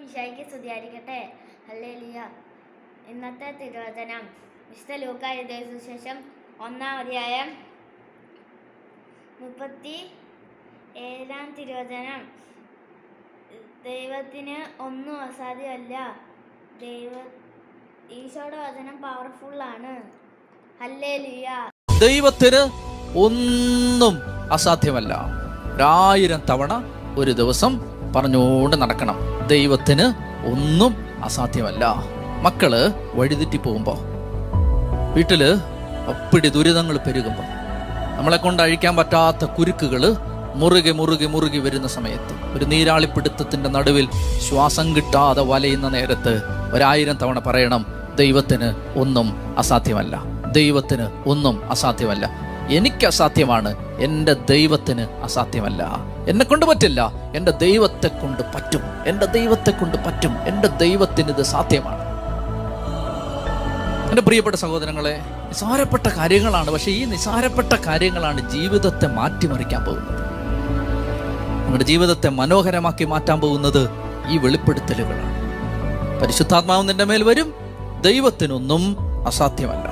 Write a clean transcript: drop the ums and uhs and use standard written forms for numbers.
ഈശോയ്ക്ക് സ്തുതിയായിരിക്കട്ടെ. ഹല്ലേലൂയ. ഇന്നത്തെ തിരുവചനം വിശുദ്ധ ലൂക്കാ എഴുതിയ സുവിശേഷം 1-ാം അധ്യായം 37-ാം തിരുവചനം. ദൈവത്തിന് ഒന്നും അസാധ്യമല്ല. ഈശോയുടെ വചനം പവർഫുള്ളാണ്. ഹല്ലേലൂയ. ദൈവത്തിന് ഒന്നും അസാധ്യമല്ല. 1000 തവണ ഒരു ദിവസം പറഞ്ഞുകൊണ്ട് നടക്കണം. ദൈവത്തിന് ഒന്നും അസാധ്യമല്ല. മക്കള് വഴിതെറ്റി പോകുമ്പോൾ, വീട്ടില് അപ്പിടി ദുരിതങ്ങൾ പെരുകുമ്പോൾ, നമ്മളെ കൊണ്ട് അഴിക്കാൻ പറ്റാത്ത കുരുക്കുകൾ മുറുകെ മുറുകെ മുറുകി വരുന്ന സമയത്ത്, ഒരു നീരാളിപ്പിടുത്തത്തിന്റെ നടുവിൽ ശ്വാസം കിട്ടാതെ വലയുന്ന നേരത്ത് 1000 തവണ പറയണം, ദൈവത്തിന് ഒന്നും അസാധ്യമല്ല. ദൈവത്തിന് ഒന്നും അസാധ്യമല്ല. എനിക്ക് അസാധ്യമാണ്, എൻ്റെ ദൈവത്തിന് അസാധ്യമല്ല. എന്നെ കൊണ്ട് പറ്റില്ല, എൻ്റെ ദൈവത്തെ കൊണ്ട് പറ്റും. എൻ്റെ ദൈവത്തെ കൊണ്ട് പറ്റും. എൻ്റെ ദൈവത്തിന് ഇത് സാധ്യമാണ്. എൻ്റെ പ്രിയപ്പെട്ട സഹോദരങ്ങളെ, നിസാരപ്പെട്ട കാര്യങ്ങളാണ്, പക്ഷെ ഈ നിസാരപ്പെട്ട കാര്യങ്ങളാണ് ജീവിതത്തെ മാറ്റിമറിക്കാൻ പോകുന്നത്. നിങ്ങളുടെ ജീവിതത്തെ മനോഹരമാക്കി മാറ്റാൻ പോകുന്നത് ഈ വെളിപ്പെടുത്തലുകളാണ്. പരിശുദ്ധാത്മാവ് നിന്റെ മേൽ വരും. ദൈവത്തിനൊന്നും അസാധ്യമല്ല.